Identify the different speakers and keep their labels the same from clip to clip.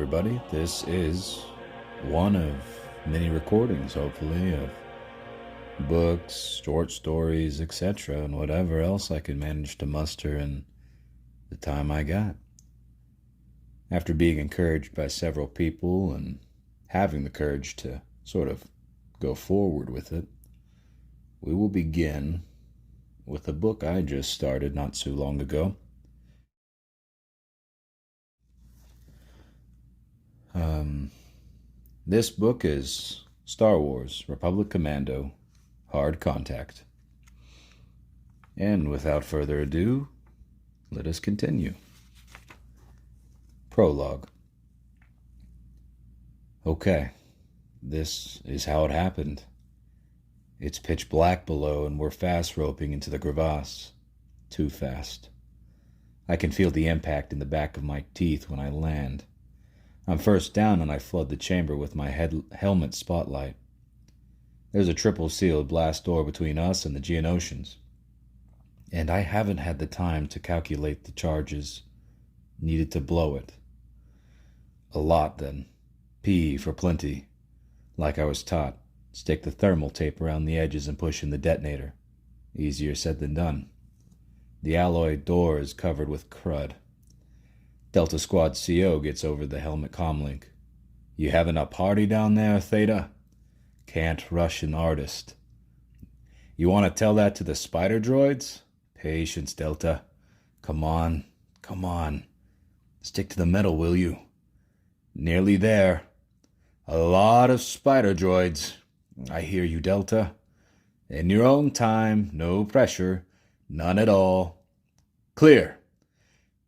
Speaker 1: everybody. This is one of many recordings, hopefully, of books, short stories, etc., and whatever else I can manage to muster in the time I got. After being encouraged by several people and having the courage to sort of go forward with it, we will begin with a book I just started not too long ago. This book is Star Wars Republic Commando Hard Contact. And without further ado, let us continue. Prologue. Okay, this is how it happened. It's pitch black below and we're fast roping into the crevasse. Too fast. I can feel the impact in the back of my teeth when I land. I'm first down and I flood the chamber with my helmet spotlight. There's a triple-sealed blast door between us and the Geonosians. And I haven't had the time to calculate the charges needed to blow it. A lot, then. P for plenty. Like I was taught, stick the thermal tape around the edges and push in the detonator. Easier said than done. The alloy door is covered with crud. Delta Squad CO gets over the helmet comlink. You having a party down there, Theta? Can't rush an artist. You want to tell that to the spider droids? Patience, Delta. Come on. Stick to the metal, will you? Nearly there. A lot of spider droids. I hear you, Delta. In your own time, no pressure, none at all. Clear.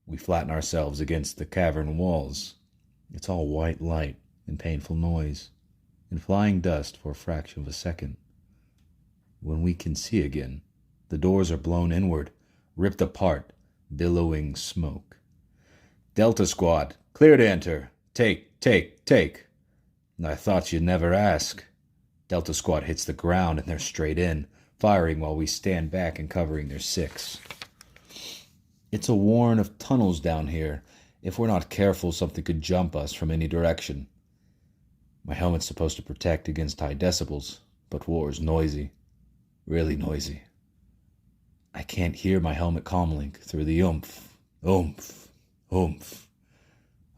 Speaker 1: We flatten ourselves against the cavern walls. It's all white light and painful noise, and flying dust for a fraction of a second. When we can see again, the doors are blown inward, ripped apart, billowing smoke. Delta Squad, clear to enter. Take. I thought you'd never ask. Delta Squad hits the ground and they're straight in, firing while we stand back and covering their six. It's a warren of tunnels down here. If we're not careful, something could jump us from any direction. My helmet's supposed to protect against high decibels, but war is noisy. Really noisy. I can't hear my helmet comlink through the oomph of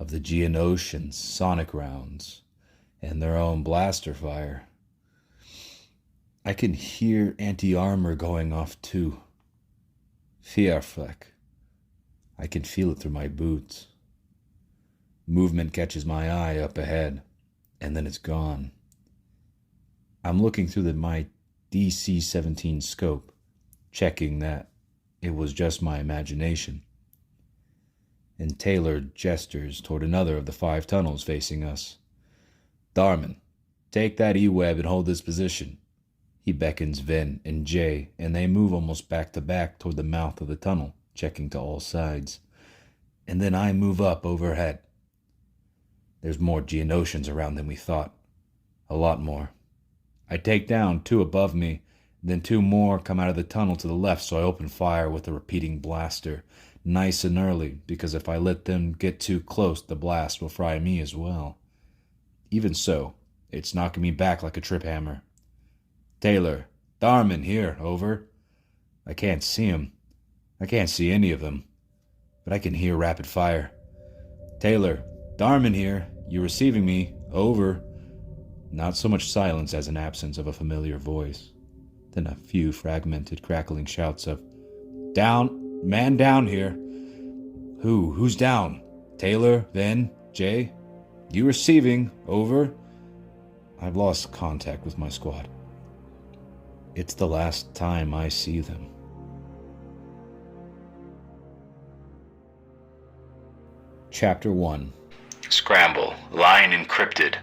Speaker 1: the Geonosians' sonic rounds and their own blaster fire. I can hear anti-armor going off too. Fearfleck. I can feel it through my boots. Movement catches my eye up ahead, and then it's gone. I'm looking through my DC-17 scope, checking that it was just my imagination. And Taylor gestures toward another of the 5 tunnels facing us. Darman, take that E-web and hold this position. He beckons Vin and Jay, and they move almost back to back toward the mouth of the tunnel, checking to all sides. And then I move up overhead. There's more Geonosians around than we thought. A lot more. I take down 2 above me, then 2 more come out of the tunnel to the left, so I open fire with a repeating blaster, nice and early, because if I let them get too close, the blast will fry me as well. Even so, it's knocking me back like a trip hammer. Taylor, Darman here, over. I can't see him. I can't see any of them, but I can hear rapid fire. Taylor, Darman here. You receiving me? Over. Not so much silence as an absence of a familiar voice. Then a few fragmented, crackling shouts of, Down, man down here. Who's down? Taylor, Vin, Jay? You receiving? Over. I've lost contact with my squad. It's the last time I see them. Chapter 1. Scramble. Line encrypted.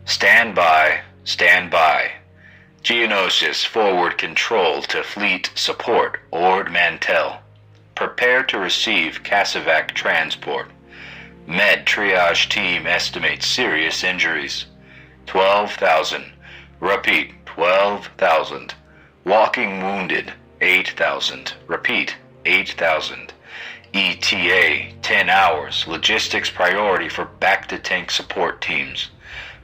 Speaker 1: Stand by. Geonosis forward control to fleet support. Ord Mantell. Prepare to receive Casavac transport. Med triage team estimates serious injuries. 12,000. Repeat, 12,000. Walking wounded, 8,000. Repeat, 8,000. ETA, 10 hours. Logistics priority for back-to-tank support teams.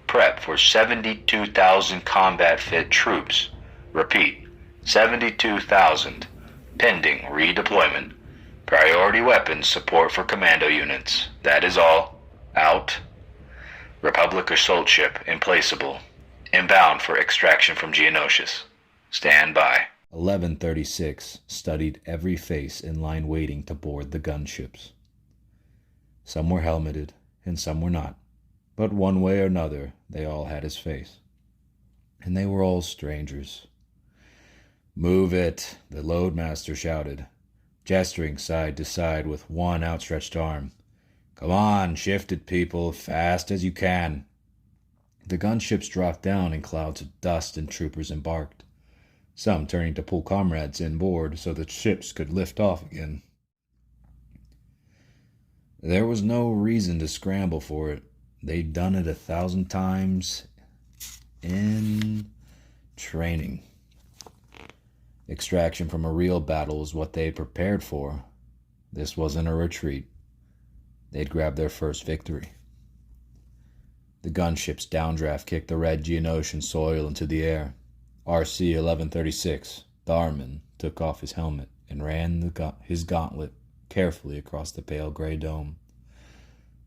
Speaker 1: Prep for 72,000 combat-fit troops. Repeat, 72,000. Pending redeployment. Priority weapons support for commando units. That is all. Out. Republic assault ship implaceable. Inbound for extraction from Geonosis. Stand by. 1136 studied every face in line waiting to board the gunships. Some were helmeted, and some were not, but one way or another they all had his face. And they were all strangers. "Move it," the loadmaster shouted, gesturing side to side with one outstretched arm. "Come on, shift it, people, fast as you can." The gunships dropped down in clouds of dust and troopers embarked, some turning to pull comrades inboard so the ships could lift off again. There was no reason to scramble for it. They'd done it 1,000 times in training. Extraction from a real battle was what they had prepared for. This wasn't a retreat. They'd grabbed their first victory. The gunship's downdraft kicked the red Geonosian soil into the air. RC 1136, Darman, took off his helmet and ran his gauntlet carefully across the pale gray dome,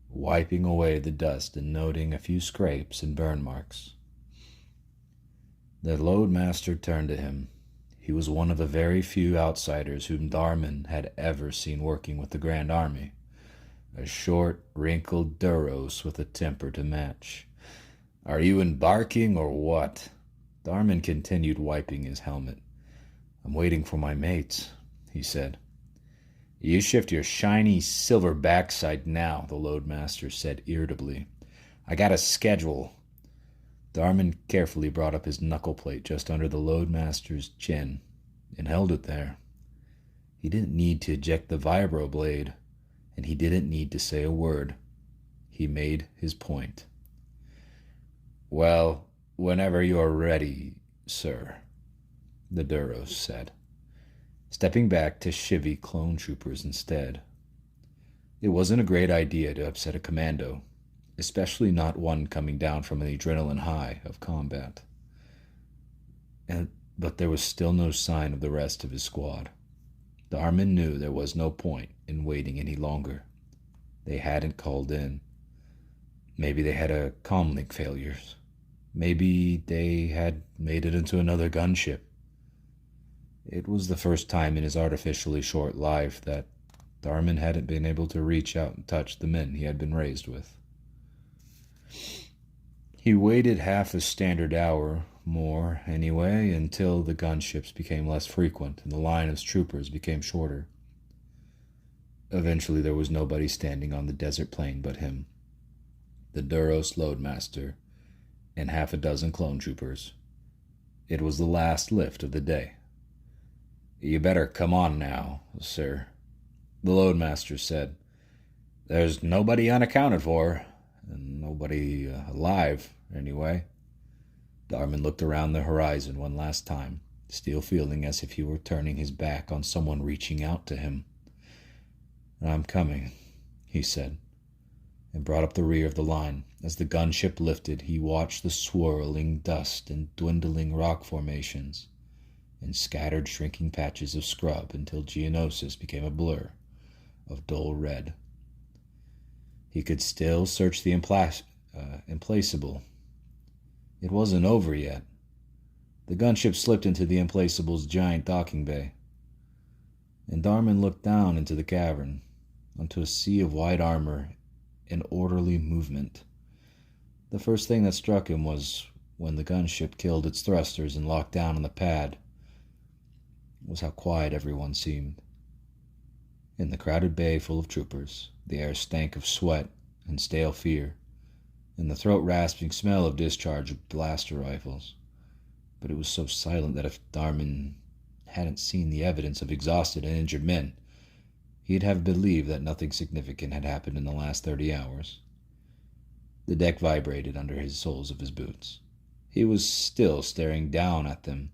Speaker 1: wiping away the dust and noting a few scrapes and burn marks. The loadmaster turned to him. He was one of the very few outsiders whom Darman had ever seen working with the Grand Army. A short, wrinkled Duros with a temper to match. "Are you embarking or what?" Darman continued wiping his helmet. "I'm waiting for my mates," he said. "You shift your shiny silver backside now," the loadmaster said irritably. "I got a schedule." Darman carefully brought up his knuckle plate just under the loadmaster's chin and held it there. He didn't need to eject the vibro blade, and he didn't need to say a word. He made his point. "Well, whenever you are ready, sir," the Duros said, stepping back to chivvy clone troopers instead. It wasn't a great idea to upset a commando, especially not one coming down from an adrenaline high of combat. But there was still no sign of the rest of his squad. Darman knew there was no point in waiting any longer. They hadn't called in. Maybe they had a comlink failures. Maybe they had made it into another gunship. It was the first time in his artificially short life that Darman hadn't been able to reach out and touch the men he had been raised with. He waited half a standard hour, more anyway, until the gunships became less frequent and the line of troopers became shorter. Eventually there was nobody standing on the desert plain but him, the Duros loadmaster, and half a dozen clone troopers. It was the last lift of the day. "You better come on now, sir," the loadmaster said. "There's nobody unaccounted for, and nobody alive, anyway." Darman looked around the horizon one last time, still feeling as if he were turning his back on someone reaching out to him. "I'm coming," he said, and brought up the rear of the line. As the gunship lifted, he watched the swirling dust and dwindling rock formations and scattered shrinking patches of scrub until Geonosis became a blur of dull red. He could still search the implaceable. It wasn't over yet. The gunship slipped into the implacable's giant docking bay, and Darman looked down into the cavern, onto a sea of white armor and orderly movement. The first thing that struck him was when the gunship killed its thrusters and locked down on the pad, was how quiet everyone seemed. In the crowded bay full of troopers, the air stank of sweat and stale fear, and the throat-rasping smell of discharge of blaster rifles. But it was so silent that if Darman hadn't seen the evidence of exhausted and injured men, he'd have believed that nothing significant had happened in the last 30 hours. The deck vibrated under the soles of his boots. He was still staring down at them,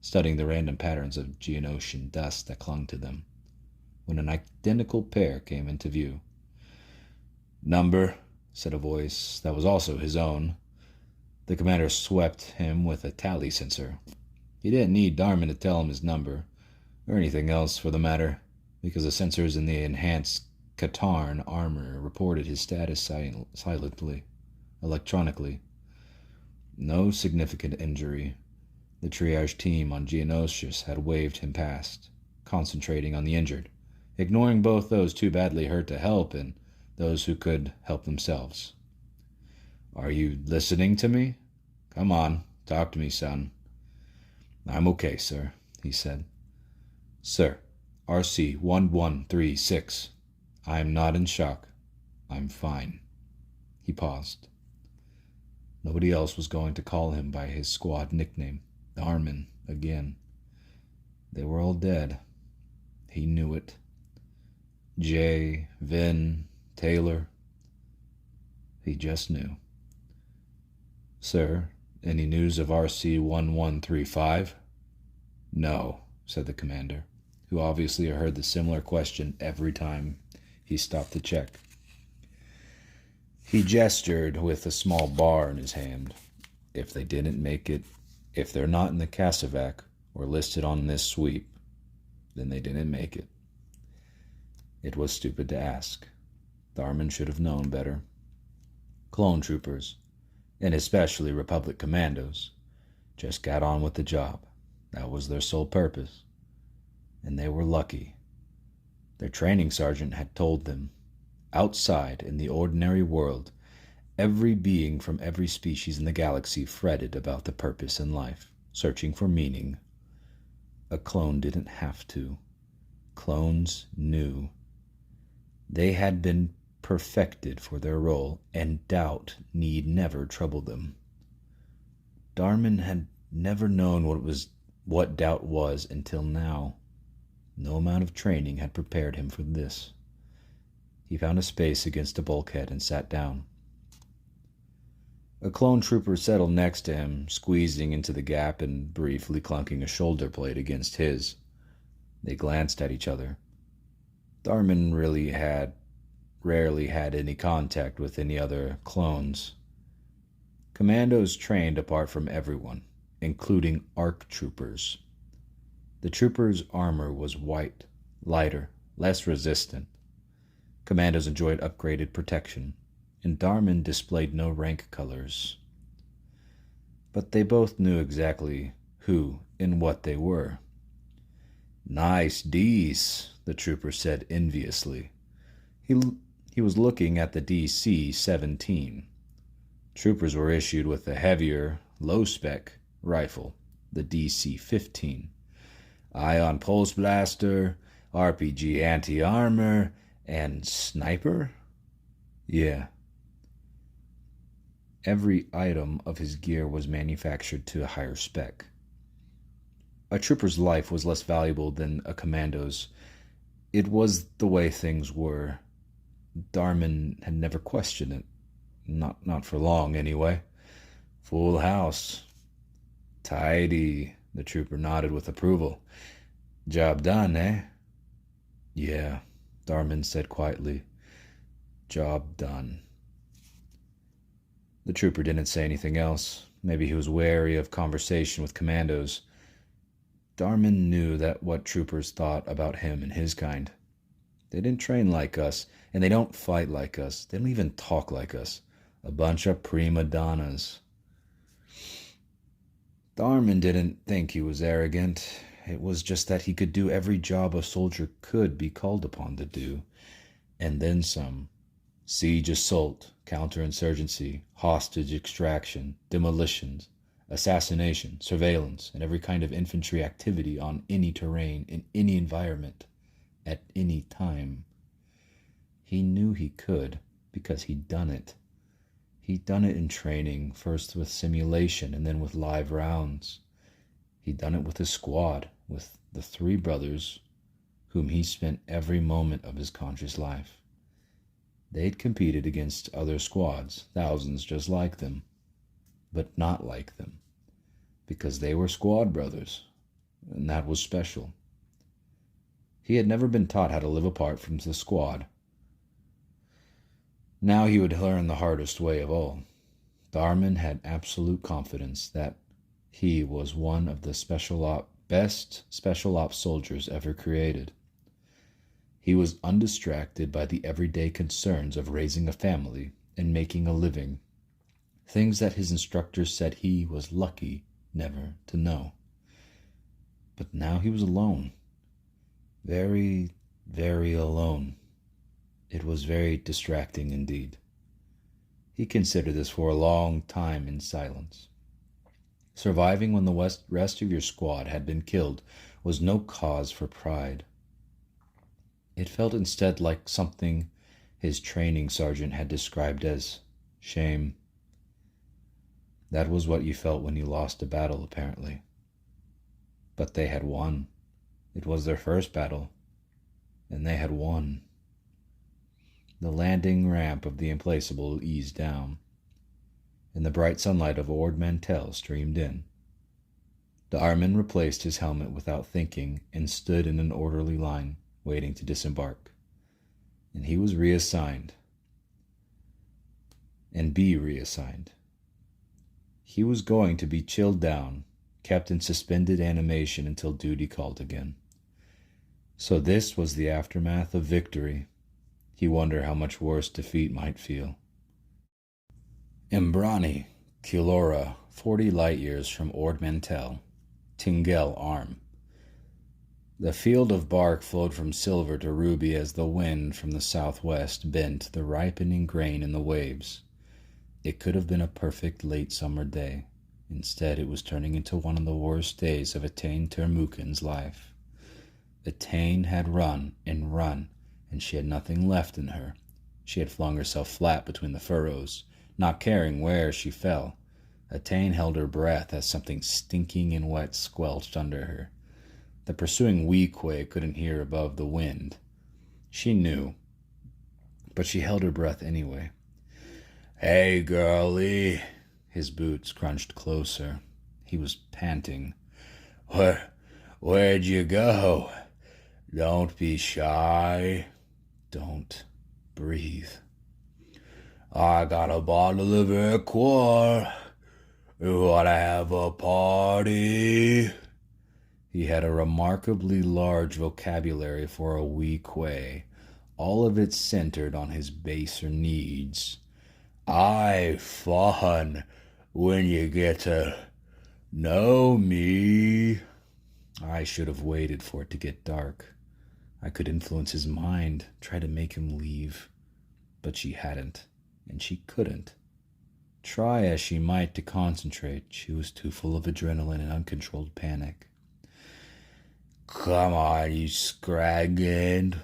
Speaker 1: studying the random patterns of Geonosian dust that clung to them. when an identical pair came into view. "Number," said a voice that was also his own. The commander swept him with a tally sensor. He didn't need Darman to tell him his number, or anything else for the matter, because the sensors in the enhanced Katarn armor reported his status silently, electronically. No significant injury. The triage team on Geonosis had waved him past, concentrating on the injured, ignoring both those too badly hurt to help and those who could help themselves. "Are you listening to me? Come on, talk to me, son." "I'm okay, sir," he said. "Sir, RC-1136. I'm not in shock. I'm fine." He paused. Nobody else was going to call him by his squad nickname, Darman, again. They were all dead. He knew it. Jay, Vin, Taylor. He just knew. "Sir, any news of RC-1135? "No," said the commander, who obviously heard the similar question every time he stopped to check. He gestured with a small bar in his hand. "If they didn't make it, if they're not in the Cassavac or listed on this sweep, then they didn't make it." It was stupid to ask. Darman should have known better. Clone troopers, and especially Republic commandos, just got on with the job. That was their sole purpose. And they were lucky. Their training sergeant had told them, outside in the ordinary world, every being from every species in the galaxy fretted about the purpose in life, searching for meaning. A clone didn't have to. Clones knew. They had been perfected for their role, and doubt need never trouble them. Darman had never known what doubt was until now. No amount of training had prepared him for this. He found a space against a bulkhead and sat down. A clone trooper settled next to him, squeezing into the gap and briefly clunking a shoulder blade against his. They glanced at each other. Darman rarely had any contact with any other clones. Commandos trained apart from everyone, including ARC troopers. The troopers' armor was white, lighter, less resistant. Commandos enjoyed upgraded protection, and Darman displayed no rank colors. But they both knew exactly who and what they were. "Nice Ds," the trooper said enviously. He was looking at the DC-17. Troopers were issued with a heavier, low-spec rifle, the DC-15. Ion pulse blaster, RPG anti-armor, and sniper? Yeah. Every item of his gear was manufactured to a higher spec. A trooper's life was less valuable than a commando's. It was the way things were. Darman had never questioned it. Not for long, anyway. Full house. Tidy, the trooper nodded with approval. "Job done, eh?" "Yeah," Darman said quietly. "Job done." The trooper didn't say anything else. Maybe he was wary of conversation with commandos. Darman knew that what troopers thought about him and his kind. They didn't train like us, and they don't fight like us. They don't even talk like us. A bunch of prima donnas. Darman didn't think he was arrogant. It was just that he could do every job a soldier could be called upon to do, and then some. Siege assault, counterinsurgency, hostage extraction, demolitions, assassination, surveillance, and every kind of infantry activity on any terrain, in any environment, at any time. He knew he could, because he'd done it. He'd done it in training, first with simulation and then with live rounds. He'd done it with his squad, with the 3 brothers whom he spent every moment of his conscious life. They'd competed against other squads, thousands just like them, but not like them, because they were squad brothers, and that was special. He had never been taught how to live apart from the squad. Now he would learn the hardest way of all. The Armin had absolute confidence that he was one of the best special ops soldiers ever created. He was undistracted by the everyday concerns of raising a family and making a living, things that his instructors said he was lucky never to know. But now he was alone. Very, very alone. It was very distracting indeed. He considered this for a long time in silence. Surviving when the rest of your squad had been killed was no cause for pride. It felt instead like something his training sergeant had described as shame. That was what you felt when you lost a battle, apparently. But they had won. It was their first battle, and they had won. The landing ramp of the Implaceable eased down, and the bright sunlight of Ord Mantell streamed in. The Armin replaced his helmet without thinking and stood in an orderly line, waiting to disembark. And he was reassigned. And be reassigned. He was going to be chilled down, kept in suspended animation until duty called again. So this was the aftermath of victory. He wondered how much worse defeat might feel. Imbrani, Kilora, 40 light-years from Ord Mantell, Tingel Arm. The field of bark flowed from silver to ruby as the wind from the southwest bent the ripening grain in the waves. It could have been a perfect late summer day. Instead, it was turning into one of the worst days of Etain Termuken's life. Etain had run, and she had nothing left in her. She had flung herself flat between the furrows, not caring where she fell. Etain held her breath as something stinking and wet squelched under her. The pursuing Weequay couldn't hear above the wind. She knew, but she held her breath anyway. "Hey, girlie." His boots crunched closer. He was panting. Where'd you go? Don't be shy. Don't breathe. I got a bottle of liqueur. You wanna have a party? He had a remarkably large vocabulary for a Weequay, all of it centered on his baser needs. Fun when you get to know me. I should have waited for it to get dark. I could influence his mind, try to make him leave. But she hadn't, and she couldn't. Try as she might to concentrate, she was too full of adrenaline and uncontrolled panic. Come on, you scraggin'.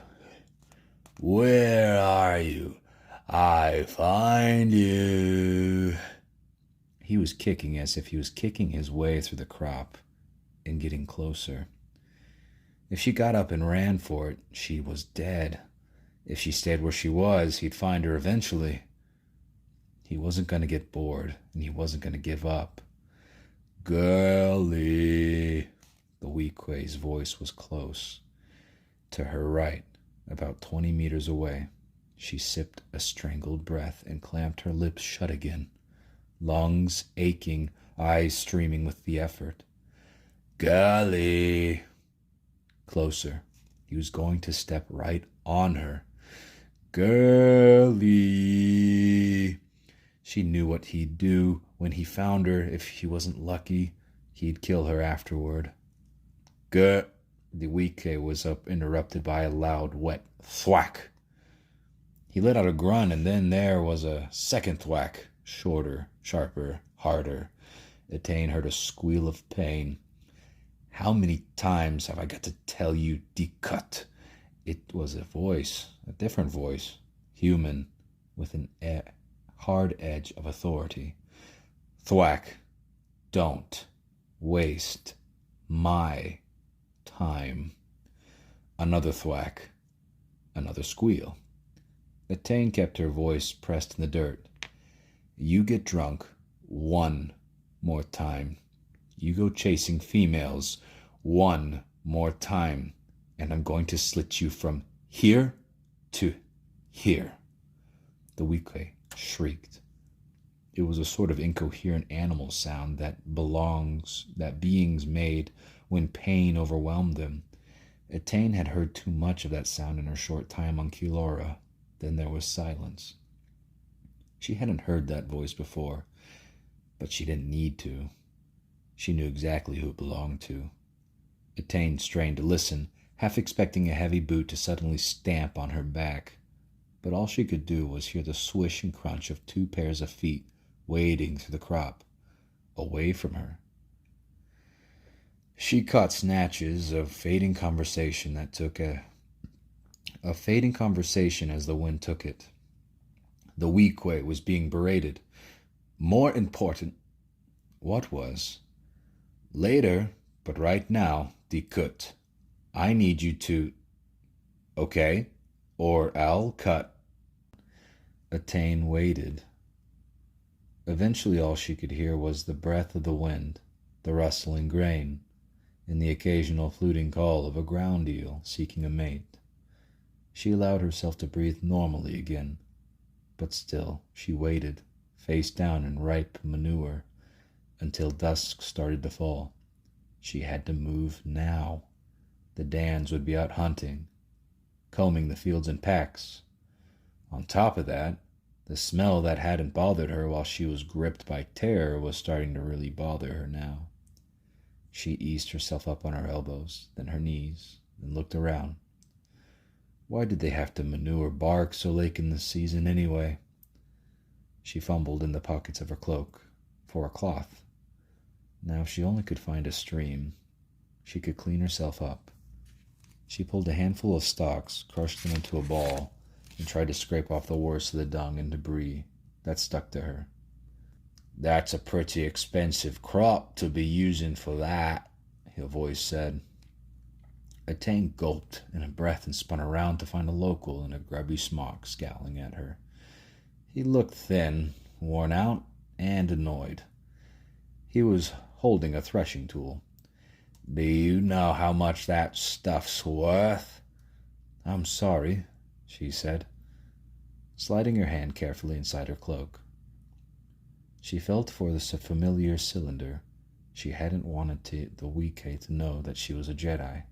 Speaker 1: Where are you? I find you. He was kicking as if he was kicking his way through the crop and getting closer. If she got up and ran for it, she was dead. If she stayed where she was, he'd find her eventually. He wasn't going to get bored, and he wasn't going to give up. Girlie. The Weequay's voice was close. To her right, about 20 meters away, she sipped a strangled breath and clamped her lips shut again, lungs aching, eyes streaming with the effort. Girlie. Closer. He was going to step right on her. Girlie. She knew what he'd do when he found her. If he wasn't lucky, he'd kill her afterward. The Weequay was interrupted by a loud, wet thwack. He let out a grunt, and then there was a second thwack, shorter, sharper, harder. Etain heard a squeal of pain. How many times have I got to tell you, decut? It was a voice, a different voice, human, with an hard edge of authority. Thwack. Don't waste my time. Another thwack. Another squeal. Etain kept her voice pressed in the dirt. You get drunk one more time. You go chasing females one more time, and I'm going to slit you from here to here. The weakling shrieked. It was a sort of incoherent animal sound that beings made when pain overwhelmed them. Etain had heard too much of that sound in her short time on Kilora. Then there was silence. She hadn't heard that voice before, but she didn't need to. She knew exactly who it belonged to. Etain strained to listen, half expecting a heavy boot to suddenly stamp on her back. But all she could do was hear the swish and crunch of 2 pairs of feet wading through the crop, away from her. She caught snatches of fading conversation as the wind took it. The Weequay was being berated. More important. What was? Later, but right now, die Kut. I need you to... Okay, or I'll cut. Etain waited. Eventually all she could hear was the breath of the wind, the rustling grain, and the occasional fluting call of a ground eel seeking a mate. She allowed herself to breathe normally again, but still she waited, face down in ripe manure, until dusk started to fall. She had to move now. The Dans would be out hunting, combing the fields in packs. On top of that, the smell that hadn't bothered her while she was gripped by terror was starting to really bother her now. She eased herself up on her elbows, then her knees, and looked around. Why did they have to manure bark so late in the season anyway? She fumbled in the pockets of her cloak for a cloth. Now if she only could find a stream, she could clean herself up. She pulled a handful of stalks, crushed them into a ball, and tried to scrape off the worst of the dung and debris that stuck to her. That's a pretty expensive crop to be using for that, her voice said. Etain gulped in a breath and spun around to find a local in a grubby smock scowling at her. He looked thin, worn out, and annoyed. He was holding a threshing tool. Do you know how much that stuff's worth? I'm sorry, she said, sliding her hand carefully inside her cloak. She felt for the familiar cylinder. She hadn't wanted the Weequay to know that she was a Jedi.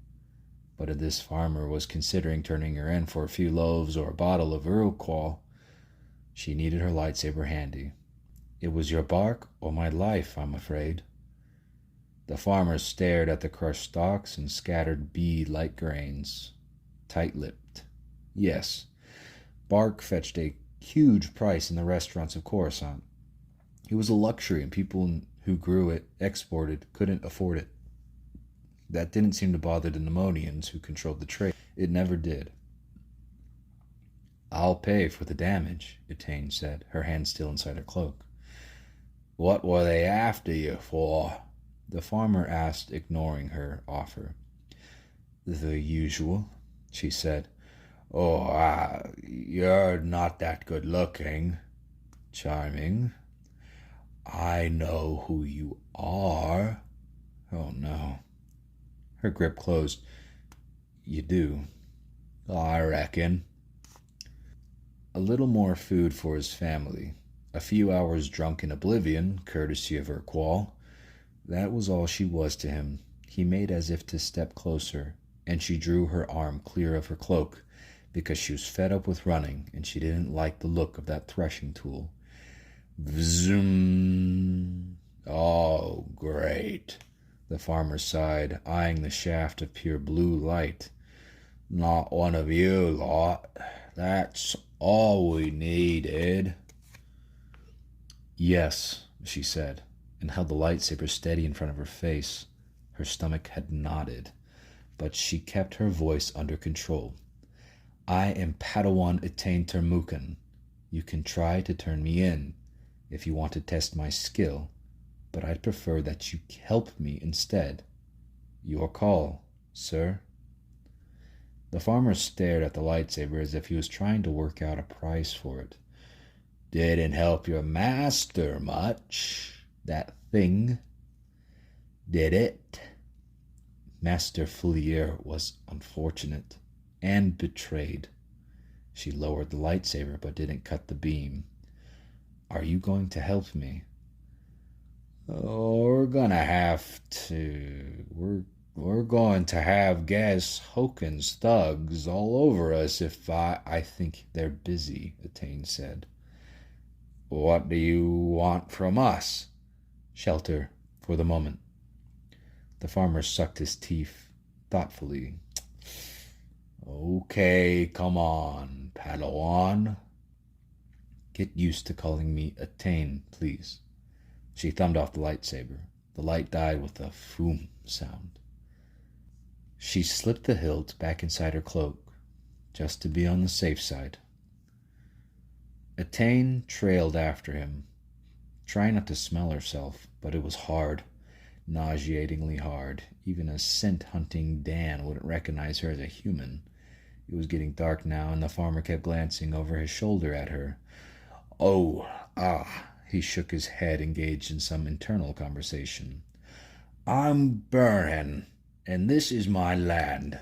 Speaker 1: But if this farmer was considering turning her in for a few loaves or a bottle of Urquell, she needed her lightsaber handy. It was your bark or my life, I'm afraid. The farmer stared at the crushed stalks and scattered bead-like grains, tight-lipped. Yes, bark fetched a huge price in the restaurants of Coruscant. It was a luxury, and people who grew it, exported, couldn't afford it. That didn't seem to bother the Pneumonians who controlled the trade. It never did. I'll pay for the damage, Etain said, her hand still inside her cloak. What were they after you for? The farmer asked, ignoring her offer. The usual, she said. Oh, you're not that good looking. Charming. I know who you are. Oh, no. Her grip closed. You do? I reckon. A little more food for his family. A few hours drunk in oblivion, courtesy of Urquell. That was all she was to him. He made as if to step closer, and she drew her arm clear of her cloak, because she was fed up with running, and she didn't like the look of that threshing tool. Vzzoom. Oh, great, the farmer sighed, eyeing the shaft of pure blue light. Not one of you lot. That's all we needed. Yes, she said, and held the lightsaber steady in front of her face. Her stomach had knotted, but she kept her voice under control. I am Padawan Etain Termukan. You can try to turn me in if you want to test my skill, but I'd prefer that you help me instead. Your call, sir. The farmer stared at the lightsaber as if he was trying to work out a price for it. Didn't help your master much, that thing. Did it? Master Foulier was unfortunate and betrayed. She lowered the lightsaber but didn't cut the beam. Are you going to help me? We're gonna have to. We're going to have Gas Hokin's thugs all over us if I think they're busy, Attain said. What do you want from us? Shelter, for the moment. The farmer sucked his teeth thoughtfully. Okay, come on, Padawan. Get used to calling me Attain, please. She thumbed off the lightsaber. The light died with a foom sound. She slipped the hilt back inside her cloak, just to be on the safe side. Attain trailed after him, trying not to smell herself, but it was hard, nauseatingly hard. Even a scent-hunting Dan wouldn't recognize her as a human. It was getting dark now, and the farmer kept glancing over his shoulder at her. He shook his head, engaged in some internal conversation. I'm Burnham, and this is my land.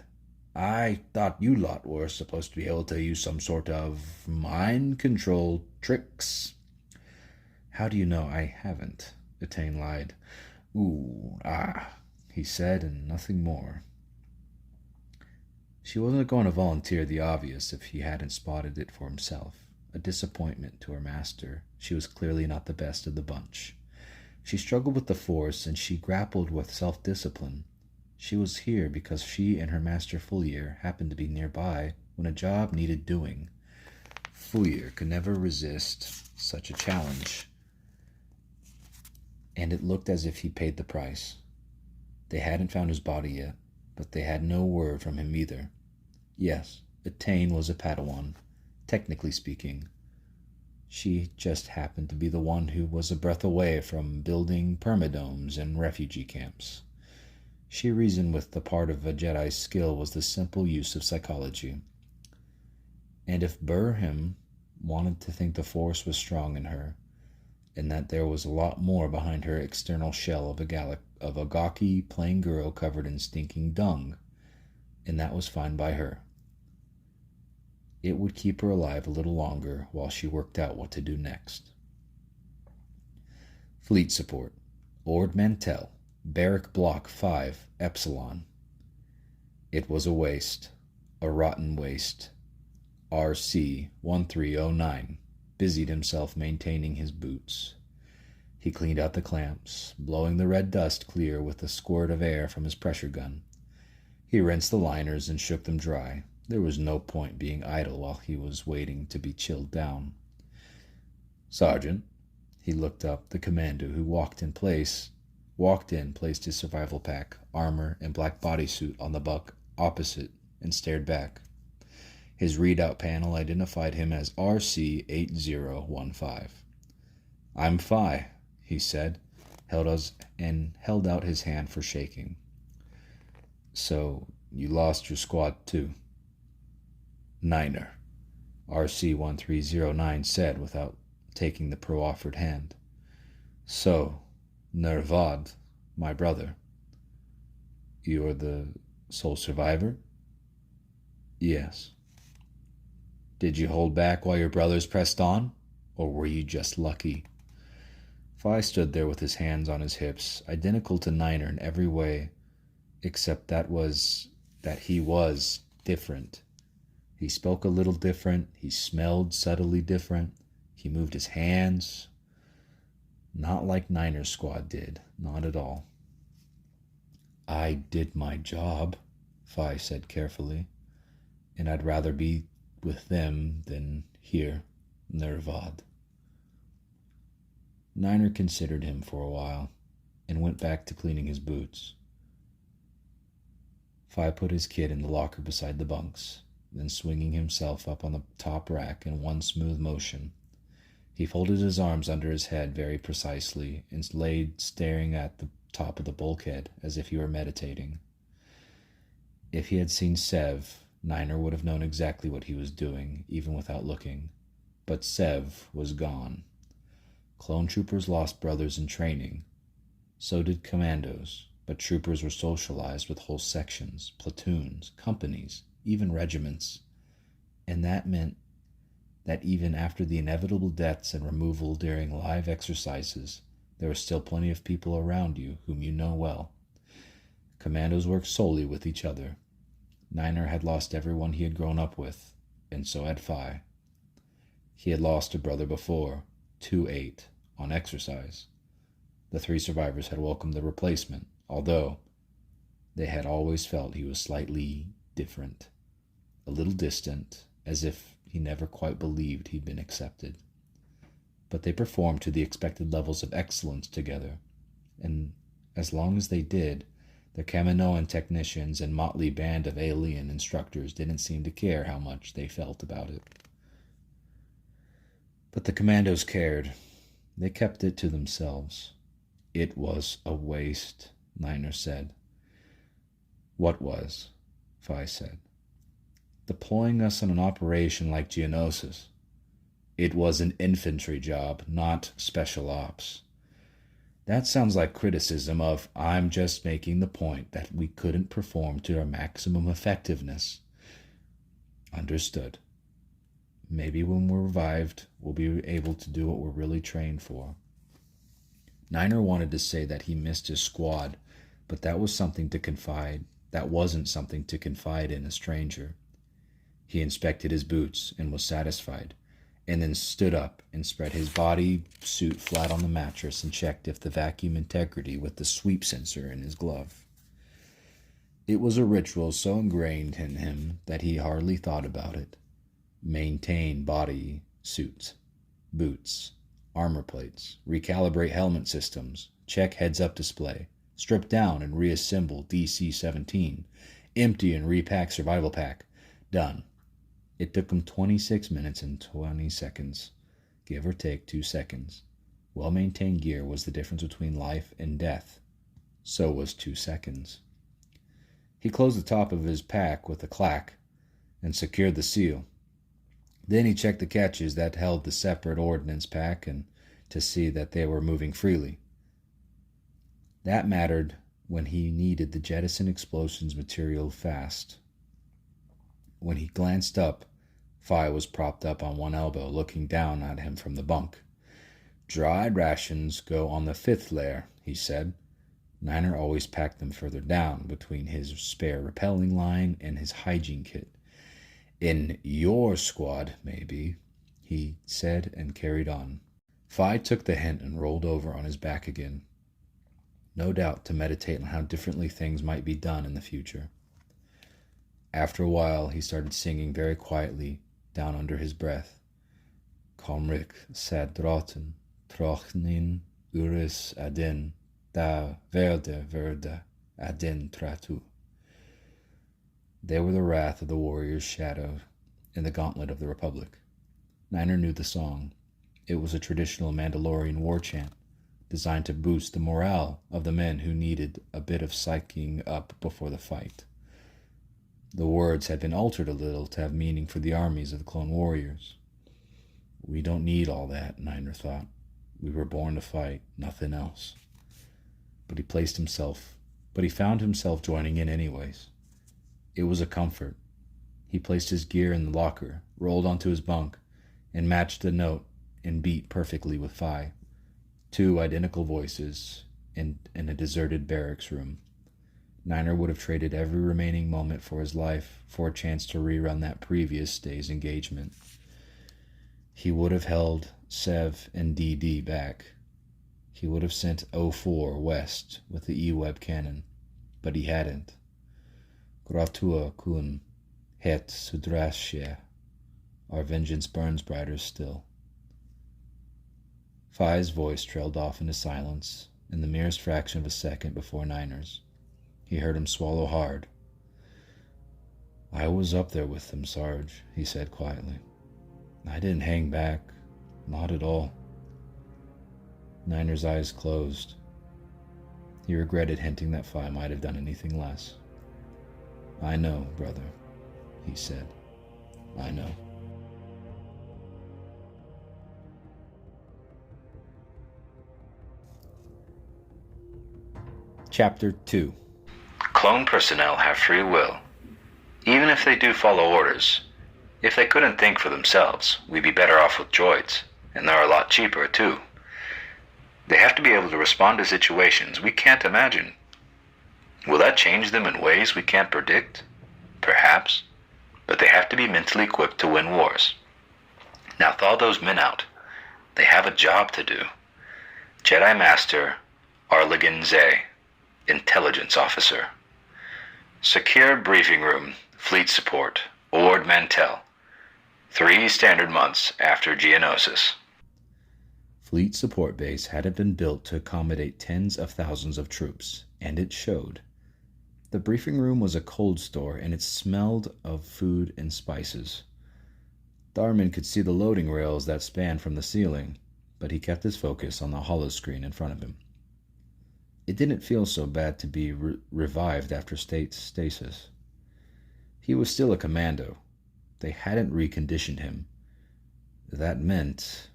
Speaker 1: I thought you lot were supposed to be able to use some sort of mind control tricks. How do you know I haven't? Attain lied. He said, and nothing more. She wasn't going to volunteer the obvious if he hadn't spotted it for himself. A disappointment to her master. She was clearly not the best of the bunch. She struggled with the Force, and she grappled with self-discipline. She was here because she and her master Foulier happened to be nearby when a job needed doing. Foulier could never resist such a challenge, and it looked as if he paid the price. They hadn't found his body yet, but they had no word from him either. Yes, Attain was a Padawan, technically speaking. She just happened to be the one who was a breath away from building permadomes and refugee camps. She reasoned with the part of a Jedi's skill was the simple use of psychology. And if Burham wanted to think the Force was strong in her, and that there was a lot more behind her external shell of a gawky, plain girl covered in stinking dung, and that was fine by her. It would keep her alive a little longer while she worked out what to do next. Fleet support. Ord Mantell, Barrack Block 5, Epsilon. It was a waste. A rotten waste. RC 1309 busied himself maintaining his boots. He cleaned out the clamps, blowing the red dust clear with a squirt of air from his pressure gun. He rinsed the liners and shook them dry. There was no point being idle while he was waiting to be chilled down. Sergeant, he looked up. The commando who walked in, placed his survival pack, armor, and black bodysuit on the buck opposite and stared back. His readout panel identified him as RC-8015. I'm Phi, he said, held out his hand for shaking. So, you lost your squad too? Niner, RC-1309 said without taking the proffered hand. So, Nervad, my brother. You're the sole survivor? Yes. Did you hold back while your brothers pressed on, or were you just lucky? Phi stood there with his hands on his hips, identical to Niner in every way, except that he was different. He spoke a little different. He smelled subtly different. He moved his hands. Not like Niner's squad did. Not at all. I did my job, Phi said carefully, and I'd rather be with them than here, Nervad. Niner considered him for a while and went back to cleaning his boots. Phi put his kit in the locker beside the bunks, then swinging himself up on the top rack in one smooth motion, he folded his arms under his head very precisely and lay staring at the top of the bulkhead as if he were meditating. If he had seen Sev, Niner would have known exactly what he was doing, even without looking. But Sev was gone. Clone troopers lost brothers in training. So did commandos, but troopers were socialized with whole sections, platoons, companies, even regiments, and that meant that even after the inevitable deaths and removal during live exercises, there were still plenty of people around you whom you know well. Commandos worked solely with each other. Niner had lost everyone he had grown up with, and so had Phi. He had lost a brother before, 2-8, on exercise. The 3 survivors had welcomed the replacement, although they had always felt he was slightly different, a little distant, as if he never quite believed he'd been accepted. But they performed to the expected levels of excellence together, and as long as they did, the Kaminoan technicians and motley band of alien instructors didn't seem to care how much they felt about it. But the commandos cared. They kept it to themselves. It was a waste, Niner said. What was? Phi said. Deploying us on an operation like Geonosis. It was an infantry job, not special ops. That sounds like criticism of, I'm just making the point that we couldn't perform to our maximum effectiveness. Understood. Maybe when we're revived, we'll be able to do what we're really trained for. Niner wanted to say that he missed his squad, but that wasn't something to confide in a stranger. He inspected his boots and was satisfied, and then stood up and spread his body suit flat on the mattress and checked if the vacuum integrity with the sweep sensor in his glove. It was a ritual so ingrained in him that he hardly thought about it. Maintain body suits, boots, armor plates, recalibrate helmet systems, check heads-up display, strip down and reassemble DC-17, empty and repack survival pack. Done. It took him 26 minutes and 20 seconds, give or take 2 seconds. Well-maintained gear was the difference between life and death. So was 2 seconds. He closed the top of his pack with a clack and secured the seal. Then he checked the catches that held the separate ordnance pack and to see that they were moving freely. That mattered when he needed the jettison explosives material fast. When he glanced up, Phi was propped up on one elbow, looking down at him from the bunk. Dried rations go on the 5th layer, he said. Niner always packed them further down, between his spare rappelling line and his hygiene kit. In your squad, maybe, he said and carried on. Phi took the hint and rolled over on his back again, no doubt to meditate on how differently things might be done in the future. After a while, he started singing very quietly, down under his breath. Komrik sad drotten, trochnin uris adin, da verde adin tratu. They were the wrath of the warrior's shadow in the gauntlet of the Republic. Niner knew the song. It was a traditional Mandalorian war chant, designed to boost the morale of the men who needed a bit of psyching up before the fight. The words had been altered a little to have meaning for the armies of the clone warriors. We don't need all that, Niner thought. We were born to fight, nothing else. But he found himself joining in anyways. It was a comfort. He placed his gear in the locker, rolled onto his bunk, and matched the note and beat perfectly with Phi. 2 identical voices in a deserted barracks room. Niner would have traded every remaining moment for his life for a chance to rerun that previous day's engagement. He would have held Sev and DD back. He would have sent 04 west with the E-Web cannon, but he hadn't. Gratua kun het sudrashe. Our vengeance burns brighter still. Phi's voice trailed off into silence in the merest fraction of a second before Niner's. He heard him swallow hard. I was up there with them, Sarge, he said quietly. I didn't hang back. Not at all. Niner's eyes closed. He regretted hinting that Phi might have done anything less. I know, brother, he said. I know. Chapter 2.
Speaker 2: Clone personnel have free will. Even if they do follow orders, if they couldn't think for themselves, we'd be better off with droids, and they're a lot cheaper too. They have to be able to respond to situations we can't imagine. Will that change them in ways we can't predict? Perhaps. But they have to be mentally equipped to win wars. Now thaw those men out. They have a job to do. Jedi Master Arligan Zay, Intelligence Officer. Secure briefing room, fleet support, Ord Mantell. 3 standard months after Geonosis.
Speaker 1: Fleet support base hadn't been built to accommodate tens of thousands of troops, and it showed. The briefing room was a cold store, and it smelled of food and spices. Darman could see the loading rails that spanned from the ceiling, but he kept his focus on the holoscreen in front of him. It didn't feel so bad to be revived after stasis. He was still a commando. They hadn't reconditioned him. That meant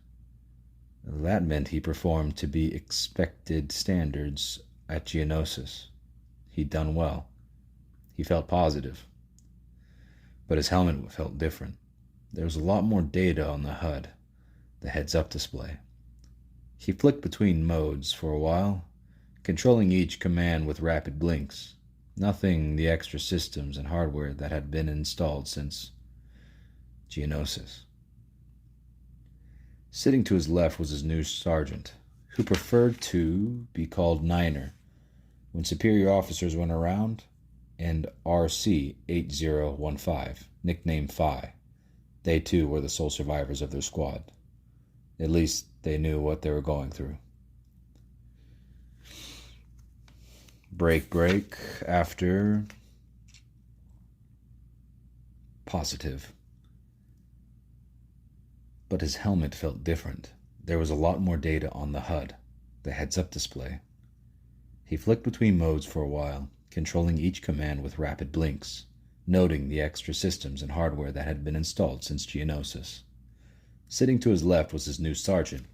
Speaker 1: he performed to be expected standards at Geonosis. He'd done well. He felt positive. But his helmet felt different. There was a lot more data on the HUD, the heads-up display. He flicked between modes for a while, controlling each command with rapid blinks. Nothing the extra systems and hardware that had been installed since Geonosis. Sitting to his left was his new sergeant, who preferred to be called Niner when superior officers went around, and RC 8015, nicknamed Phi. They too were the sole survivors of their squad. At least they knew what they were going through. Break after positive. But his helmet felt different. There was a lot more data on the HUD, the heads-up display. He flicked between modes for a while, controlling each command with rapid blinks, noting the extra systems and hardware that had been installed since Geonosis. Sitting to his left was his new sergeant,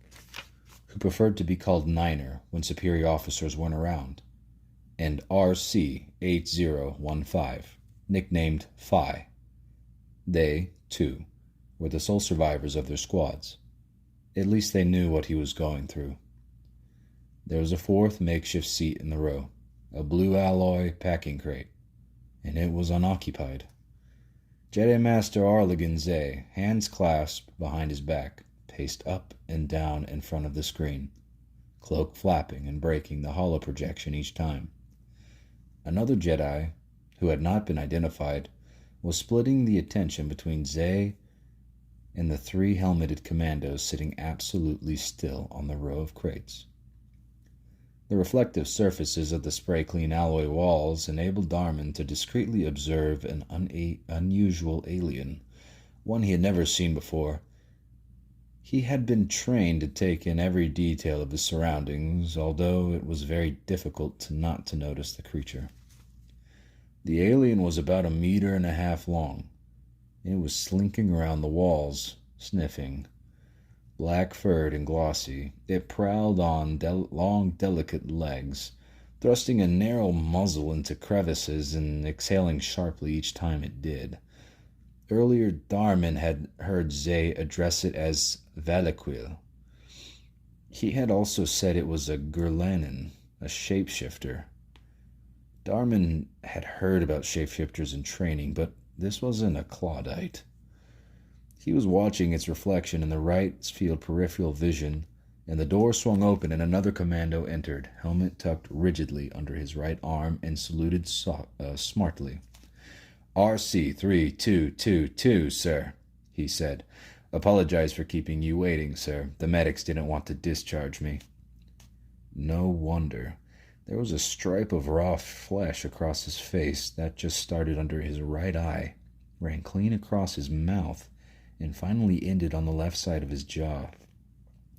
Speaker 1: who preferred to be called Niner when superior officers weren't around, and RC 8015, nicknamed Phi. They, too, were the sole survivors of their squads. At least they knew what he was going through. There was a 4th makeshift seat in the row, a blue alloy packing crate, and it was unoccupied. Jedi Master Arligan Zay, hands clasped behind his back, paced up and down in front of the screen, cloak flapping and breaking the holo projection each time. Another Jedi, who had not been identified, was splitting the attention between Zay and the 3 helmeted commandos sitting absolutely still on the row of crates. The reflective surfaces of the spray-clean alloy walls enabled Darman to discreetly observe an unusual alien, one he had never seen before. He had been trained to take in every detail of his surroundings, although it was very difficult not to notice the creature. The alien was about 1.5 meters long. It was slinking around the walls, sniffing. Black-furred and glossy, it prowled on long, delicate legs, thrusting a narrow muzzle into crevices and exhaling sharply each time it did. Earlier, Darman had heard Zay address it as Valiquil. He had also said it was a Gurlanin, a shapeshifter. Darman had heard about shapeshifters in training, but this wasn't a Claudite. He was watching its reflection in the right field peripheral vision, and the door swung open and another commando entered, helmet tucked rigidly under his right arm, and saluted smartly. RC 3222, sir, he said. Apologize for keeping you waiting, sir. The medics didn't want to discharge me. No wonder. There was a stripe of raw flesh across his face that just started under his right eye, ran clean across his mouth, and finally ended on the left side of his jaw.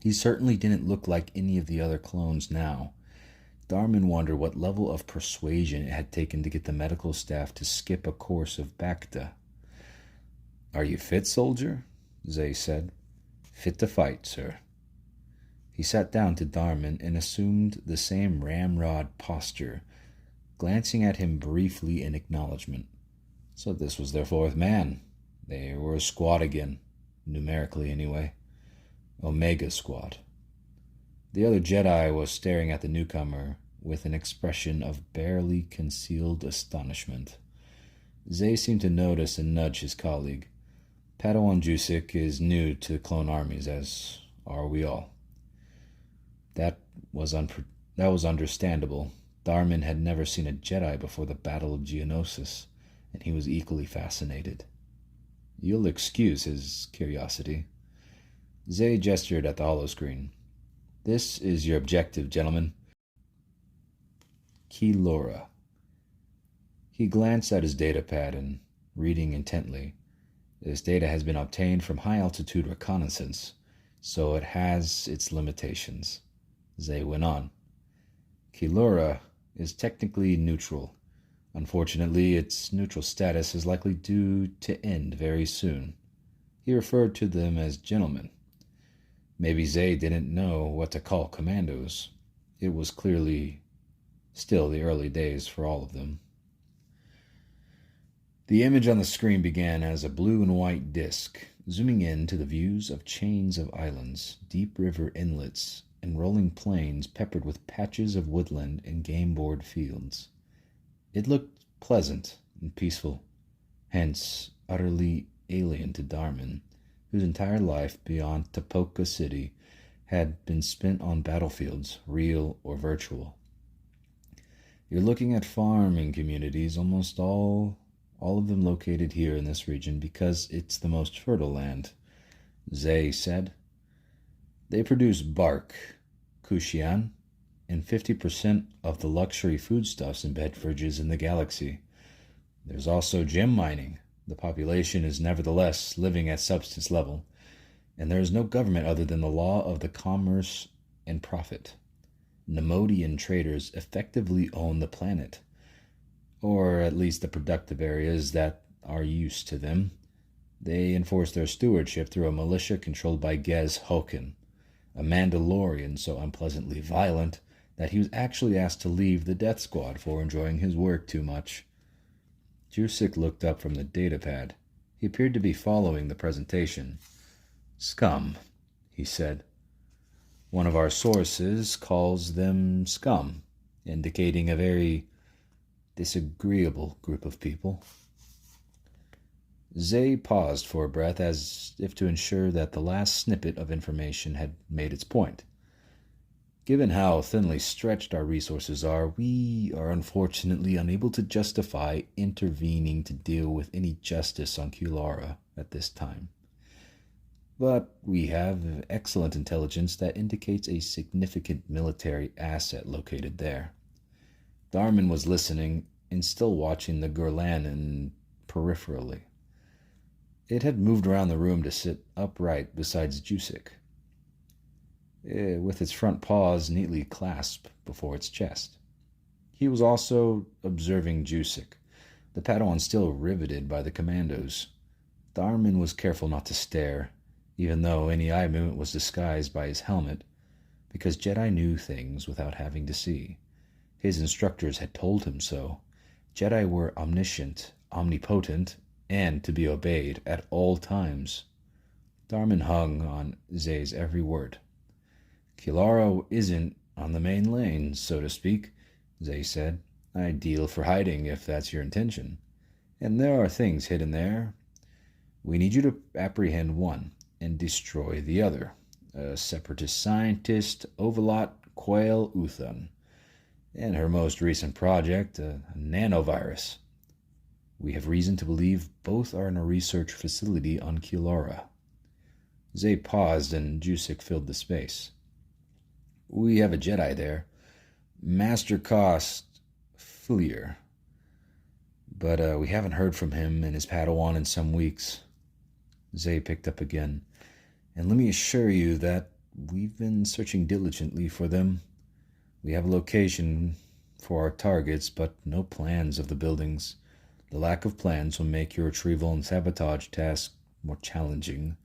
Speaker 1: He certainly didn't look like any of the other clones now. Darman wondered what level of persuasion it had taken to get the medical staff to skip a course of Bacta. Are you fit, soldier? Zay said. Fit to fight, sir. He sat down to Dharman and assumed the same ramrod posture, glancing at him briefly in acknowledgement. So this was their fourth man. They were a squad again, numerically anyway. Omega Squad. The other Jedi was staring at the newcomer with an expression of barely concealed astonishment. Zay seemed to notice and nudge his colleague. Padawan Jusik is new to clone armies, as are we all. That was understandable. Dharman had never seen a Jedi before the Battle of Geonosis, and he was equally fascinated. You'll excuse his curiosity. Zay gestured at the holoscreen. This is your objective, gentlemen. Keylora. He glanced at his datapad and, reading intently, this data has been obtained from high-altitude reconnaissance, so it has its limitations. Zay went on. Keylora is technically neutral. Unfortunately, its neutral status is likely due to end very soon. He referred to them as gentlemen. Maybe Zay didn't know what to call commandos. It was clearly still the early days for all of them. The image on the screen began as a blue and white disc, zooming in to the views of chains of islands, deep river inlets, and rolling plains peppered with patches of woodland and game-board fields. It looked pleasant and peaceful, hence utterly alien to Dharman, whose entire life beyond Tapoka City had been spent on battlefields, real or virtual. You're looking at farming communities, almost all of them located here in this region because it's the most fertile land, Zay said. They produce bark, kushian, and 50% of the luxury foodstuffs and beverages in the galaxy. There's also gem mining. The population is nevertheless living at substance level, and there is no government other than the law of the commerce and profit. Nemodian traders effectively own the planet, or at least the productive areas that are used to them. They enforce their stewardship through a militia controlled by Gez Hoken, a Mandalorian so unpleasantly violent that he was actually asked to leave the Death Squad for enjoying his work too much. Jusik looked up from the datapad. He appeared to be following the presentation. Scum, he said. One of our sources calls them scum, indicating a very disagreeable group of people. Zay paused for a breath as if to ensure that the last snippet of information had made its point. Given how thinly stretched our resources are, we are unfortunately unable to justify intervening to deal with any justice on Keylora at this time. But we have excellent intelligence that indicates a significant military asset located there. Dharman was listening and still watching the Gurlanin peripherally. It had moved around the room to sit upright beside Jusik, with its front paws neatly clasped before its chest. He was also observing Jusik, the Padawan still riveted by the commandos. Dharman was careful not to stare, even though any eye movement was disguised by his helmet, because Jedi knew things without having to see. His instructors had told him so. Jedi were omniscient, omnipotent, and to be obeyed at all times. Dharman hung on Zay's every word. Keylora isn't on the main lane, so to speak, Zay said. Ideal for hiding, if that's your intention. And there are things hidden there. We need you to apprehend one and destroy the other. A separatist scientist, Ovalot Quail Uthan, and her most recent project, a nanovirus. We have reason to believe both are in a research facility on Keylora. Zay paused and Jusik filled the space. We have a Jedi there, Master Cost Filier, but we haven't heard from him and his Padawan in some weeks. Zay picked up again. And let me assure you that we've been searching diligently for them. We have a location for our targets, but no plans of the buildings. The lack of plans will make your retrieval and sabotage task more challenging,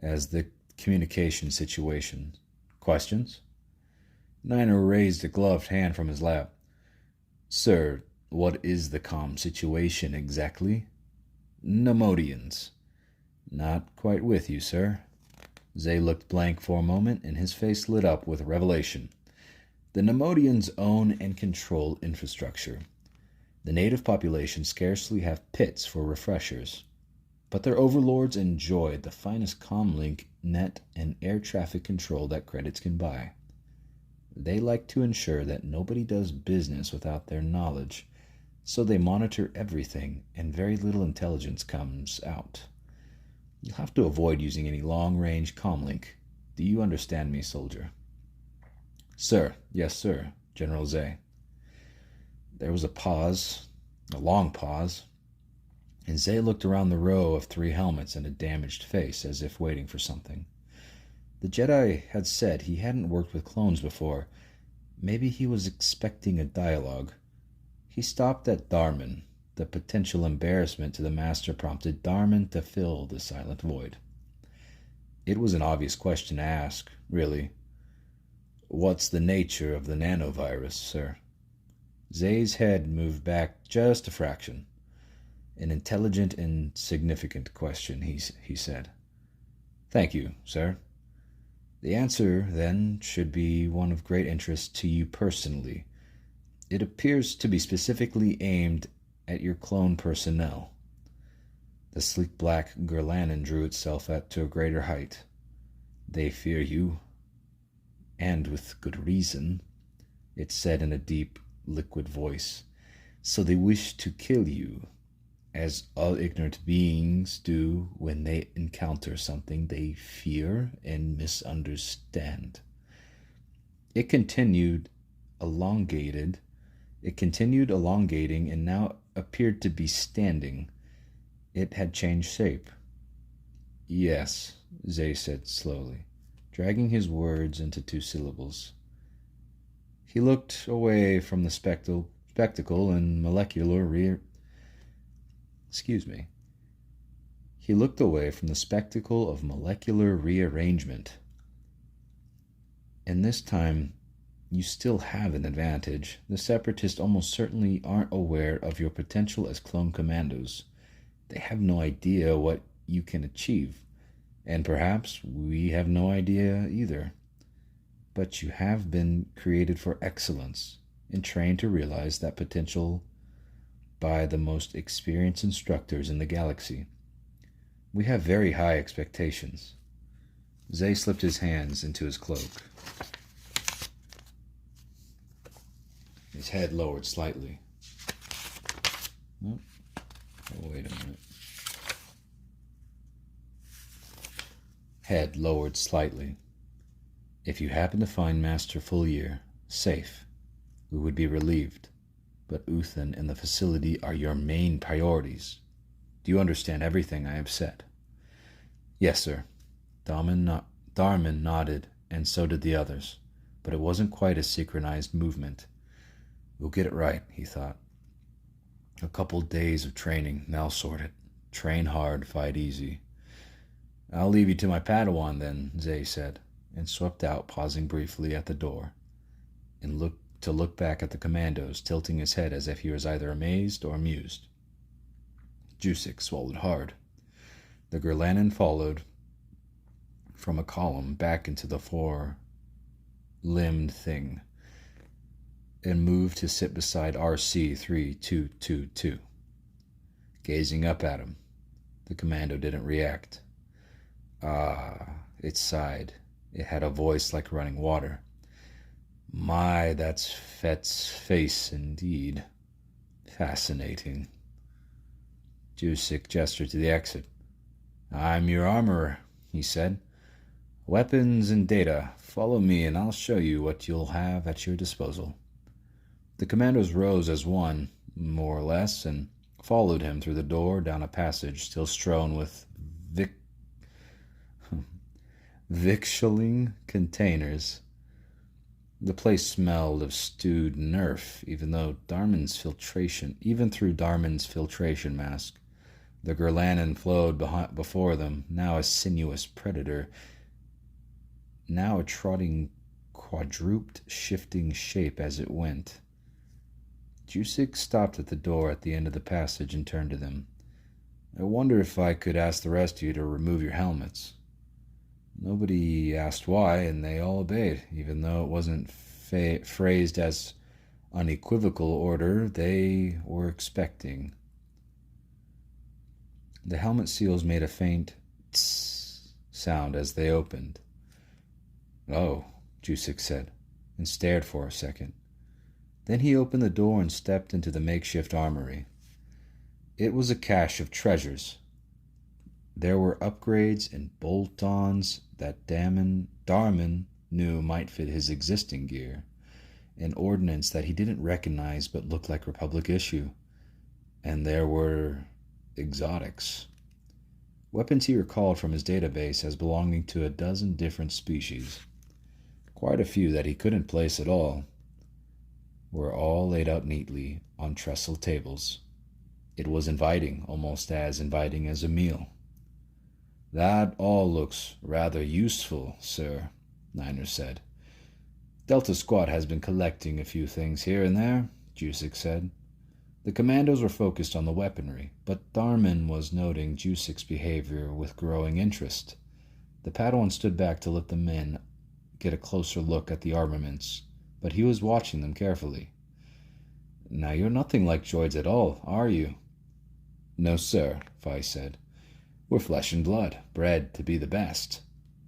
Speaker 1: as the communication situation Questions? Niner raised a gloved hand from his lap. Sir, what is the calm situation exactly? Nemodians. Not quite with you, sir. Zay looked blank for a moment, and his face lit up with revelation. The Nemodians own and control infrastructure. The native population scarcely have pits for refreshers, but their overlords enjoy the finest comlink, net, and air traffic control that credits can buy. They like to ensure that nobody does business without their knowledge, so they monitor everything and very little intelligence comes out. You'll have to avoid using any long-range comlink. Do you understand me, soldier? Sir, yes, sir, General Zay. There was a pause, a long pause, and Zay looked around the row of 3 helmets and a damaged face as if waiting for something. The Jedi had said he hadn't worked with clones before. Maybe he was expecting a dialogue. He stopped at Darman. The potential embarrassment to the master prompted Darman to fill the silent void. It was an obvious question to ask, really. What's the nature of the nanovirus, sir? Zay's head moved back just a fraction. An intelligent and significant question, he said. Thank you, sir. The answer, then, should be one of great interest to you personally. It appears to be specifically aimed at your clone personnel. The sleek black Gurlanin drew itself to a greater height. They fear you, and with good reason, it said in a deep, liquid voice. So they wish to kill you, as all ignorant beings do when they encounter something they fear and misunderstand. It continued elongating and now appeared to be standing. It had changed shape. Yes, Zay said slowly, dragging his words into 2 syllables. He looked away from the spectacle and molecular He looked away from the spectacle of molecular rearrangement. And this time, you still have an advantage. The Separatists almost certainly aren't aware of your potential as clone commandos. They have no idea what you can achieve. And perhaps we have no idea either. But you have been created for excellence and trained to realize that potential by the most experienced instructors in the galaxy. We have very high expectations. Zay slipped his hands into his cloak. His head lowered slightly. Oh, wait a minute. Head lowered slightly. If you happen to find Master Fullier safe, we would be relieved. But Uthan and the facility are your main priorities. Do you understand everything I have said? Yes, sir. Darman nodded, and so did the others. But it wasn't quite a synchronized movement. We'll get it right, he thought. A couple days of training, now sort it. Train hard, fight easy. I'll leave you to my Padawan then, Zay said, and swept out, pausing briefly at the door, and looked back at the commandos, tilting his head as if he was either amazed or amused. Jusik swallowed hard. The Gurlanin followed from a column back into the 4-limbed thing, and moved to sit beside RC-3222. Gazing up at him, the commando didn't react. Ah, it sighed. It had a voice like running water. My, that's Fett's face indeed. Fascinating. Jusik gestured to the exit. I'm your armorer, he said. Weapons and data. Follow me and I'll show you what you'll have at your disposal. The commandos rose as one, more or less, and followed him through the door down a passage still strewn with victualling containers. The place smelled of stewed nerf, even through Darman's filtration mask. The Gurlanin flowed before them, now a sinuous predator, now a trotting quadruped, shifting shape as it went. Jusik stopped at the door at the end of the passage and turned to them. I wonder if I could ask the rest of you to remove your helmets. Nobody asked why, and they all obeyed, even though it wasn't phrased as unequivocal order they were expecting. The helmet seals made a faint tss sound as they opened. Oh, Jusik said, and stared for a second. Then he opened the door and stepped into the makeshift armory. It was a cache of treasures. There were upgrades and bolt-ons that Darman knew might fit his existing gear, an ordnance that he didn't recognize but looked like Republic issue, and there were exotics. Weapons he recalled from his database as belonging to a dozen different species. Quite a few that he couldn't place at all were all laid out neatly on trestle tables. It was inviting, almost as inviting as a meal. That all looks rather useful, sir, Niner said. Delta Squad has been collecting a few things here and there, Jusik said. The commandos were focused on the weaponry, but Darman was noting Jusik's behavior with growing interest. The Padawan stood back to let the men get a closer look at the armaments, but he was watching them carefully. Now you're nothing like droids at all, are you? No, sir, Fai said. We're flesh and blood, bred to be the best.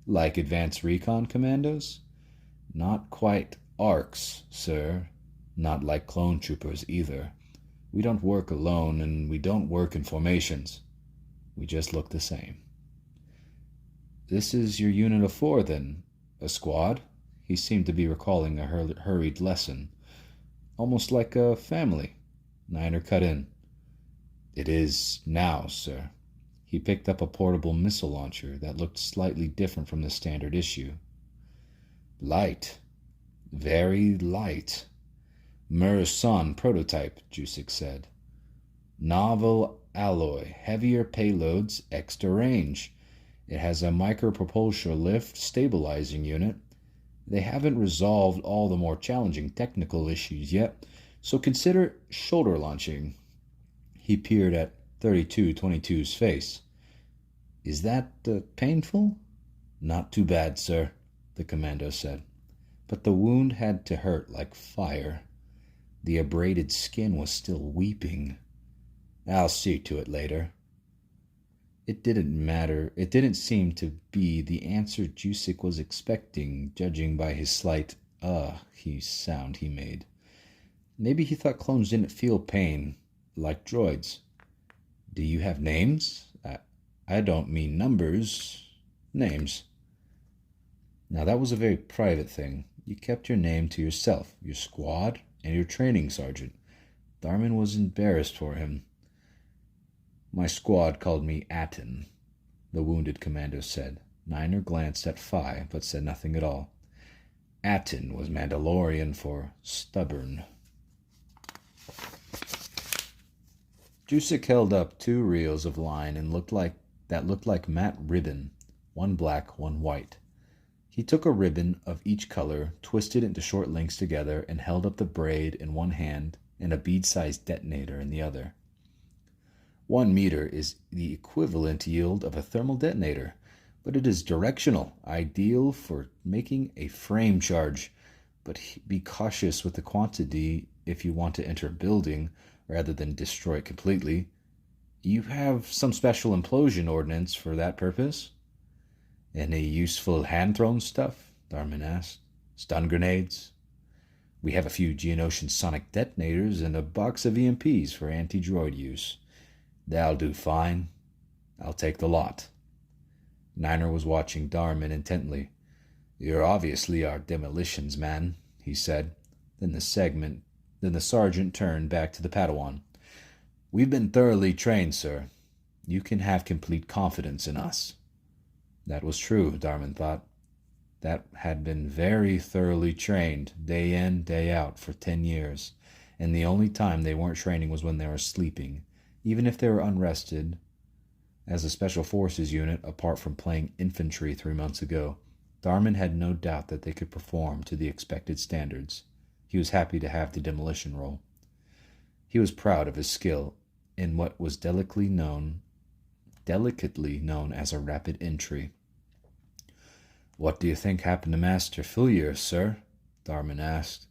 Speaker 1: Like advanced recon commandos? Not quite ARCs, sir. Not like clone troopers either. We don't work alone, and we don't work in formations. We just look the same. This is your unit of 4, then? A squad? He seemed to be recalling a hurried lesson. Almost like a family. Niner cut in. It is now, sir. He picked up a portable missile launcher that looked slightly different from the standard issue. Light. Very light. Mur-San prototype, Jusik said. Novel alloy, heavier payloads, extra range. It has a micropropulsor lift stabilizing unit. They haven't resolved all the more challenging technical issues yet, so consider shoulder launching. He peered at 3222's face. Is that painful? Not too bad, sir, the commando said. But the wound had to hurt like fire. The abraded skin was still weeping. I'll see to it later. It didn't matter. It didn't seem to be the answer Jusik was expecting, judging by his slight sound he made. Maybe he thought clones didn't feel pain, like droids. Do you have names? I don't mean numbers. Names. Now that was a very private thing. You kept your name to yourself, your squad, and your training sergeant. Darman was embarrassed for him. My squad called me Aten, the wounded commando said. Niner glanced at Phi, but said nothing at all. Aten was Mandalorian for stubborn. Jusik held up 2 reels of line and looked like matte ribbon, one black, one white. He took a ribbon of each color, twisted it into short links together, and held up the braid in one hand and a bead-sized detonator in the other. 1 meter is the equivalent yield of a thermal detonator, but it is directional, ideal for making a frame charge. But be cautious with the quantity if you want to enter a building rather than destroy it completely. You have some special implosion ordnance for that purpose? Any useful hand-thrown stuff? Darman asked. Stun grenades? We have a few Geonosian sonic detonators and a box of EMPs for anti-droid use. That'll do fine. I'll take the lot. Niner was watching Darman intently. You're obviously our demolitions man, he said. Then the sergeant turned back to the Padawan. We've been thoroughly trained, sir. You can have complete confidence in us. That was true, Darman thought. That had been very thoroughly trained, day in, day out, for 10 years, and the only time they weren't training was when they were sleeping, even if they were unrested. As a Special Forces unit, apart from playing infantry 3 months ago, Darman had no doubt that they could perform to the expected standards. He was happy to have the demolition role. He was proud of his skill in what was delicately known as a rapid entry. "What do you think happened to Master Fillier, sir?" Darman asked.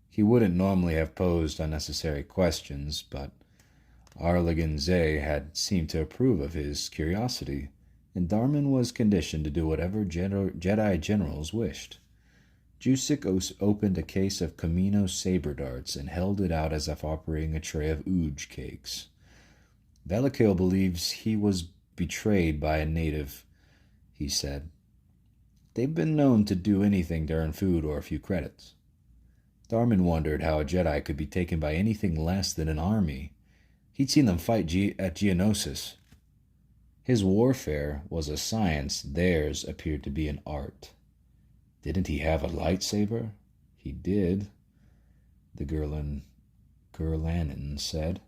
Speaker 1: He wouldn't normally have posed unnecessary questions, but Arligan Zay had seemed to approve of his curiosity, and Darman was conditioned to do whatever Jedi generals wished. Jusik opened a case of Commando saber darts and held it out as if operating a tray of ooge cakes. "Velikil believes he was betrayed by a native," he said. "They've been known to do anything to earn food or a few credits." Darman wondered how a Jedi could be taken by anything less than an army. He'd seen them fight at Geonosis. His warfare was a science, theirs appeared to be an art. Didn't he have a lightsaber? He did, the Gurlanin said.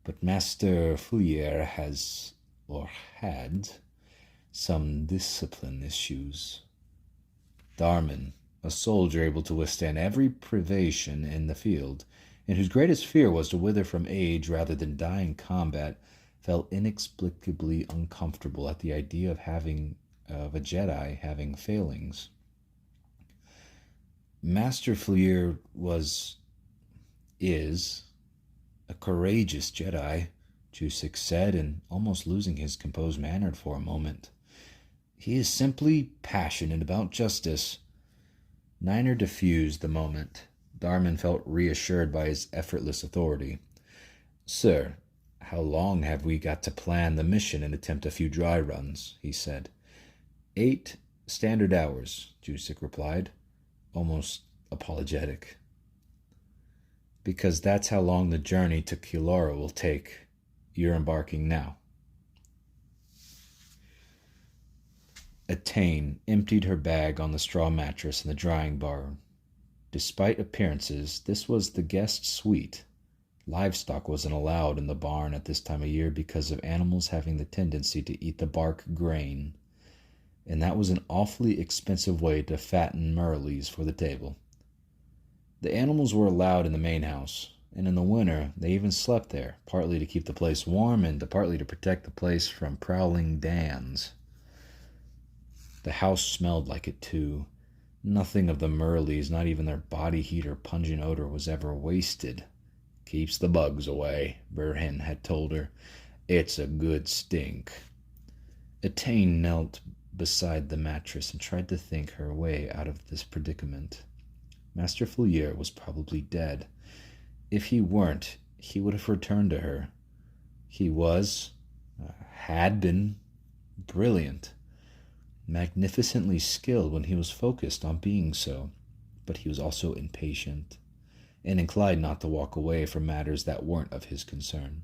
Speaker 1: But Master Fillier has, or had, some discipline issues. Darman, a soldier able to withstand every privation in the field, and whose greatest fear was to wither from age rather than die in combat, felt inexplicably uncomfortable at the idea of a Jedi having failings. Master Fillier is a courageous Jedi, Jusik said, and almost losing his composed manner for a moment. He is simply passionate about justice. Niner diffused the moment. Darman felt reassured by his effortless authority. "Sir, how long have we got to plan the mission and attempt a few dry runs?" he said. 8 standard hours, Jusik replied, almost apologetic. "Because that's how long the journey to Kilora will take. You're embarking now." Attain emptied her bag on the straw mattress in the drying barn. Despite appearances, this was the guest suite. Livestock wasn't allowed in the barn at this time of year because of animals having the tendency to eat the bark grain, and that was an awfully expensive way to fatten Merleys for the table. The animals were allowed in the main house, and in the winter they even slept there, partly to keep the place warm and partly to protect the place from prowling Dans. The house smelled like it too. Nothing of the Merleys, not even their body heat or pungent odor, was ever wasted. "Keeps the bugs away," Burhin had told her. "It's a good stink." Attain knelt beside the mattress and tried to think her way out of this predicament. Master Fillier was probably dead. If he weren't, he would have returned to her. He had been, brilliant, magnificently skilled when he was focused on being so, but he was also impatient and inclined not to walk away from matters that weren't of his concern.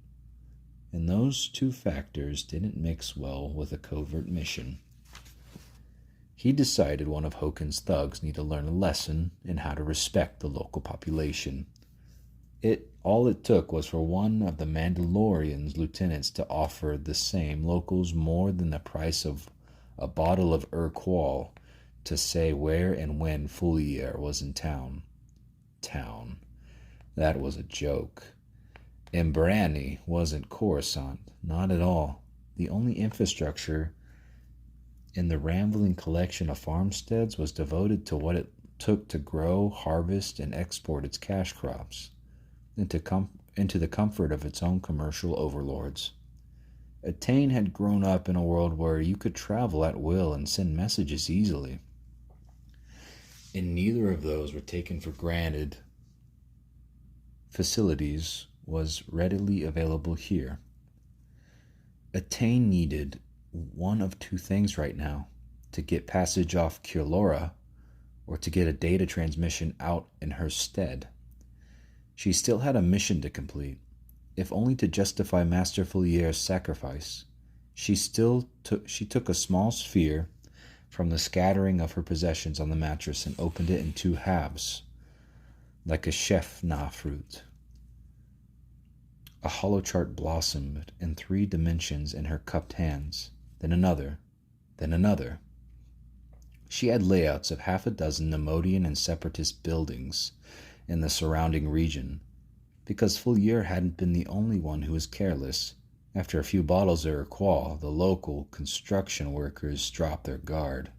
Speaker 1: And those two factors didn't mix well with a covert mission. He decided one of Hokin's thugs needed to learn a lesson in how to respect the local population. All it took was for one of the Mandalorian's lieutenants to offer the same locals more than the price of a bottle of Urquell to say where and when Fillier was in town. That was a joke. Imbrani wasn't Coruscant, not at all. The only infrastructure in the rambling collection of farmsteads was devoted to what it took to grow, harvest, and export its cash crops into the comfort of its own commercial overlords. Attain had grown up in a world where you could travel at will and send messages easily, and neither of those were taken for granted. Facilities was readily available here. Attain needed one of two things right now: to get passage off Kilora, or to get a data transmission out in her stead. She still had a mission to complete, if only to justify Master Fillier's sacrifice. She took a small sphere from the scattering of her possessions on the mattress and opened it in 2 halves, like a chef-na fruit. A hollow chart blossomed in 3 dimensions in her cupped hands, then another, then another. She had layouts of half a dozen Nemodian and separatist buildings in the surrounding region, because Fullier hadn't been the only one who was careless. After a few bottles of Iroquois, the local construction workers dropped their guard.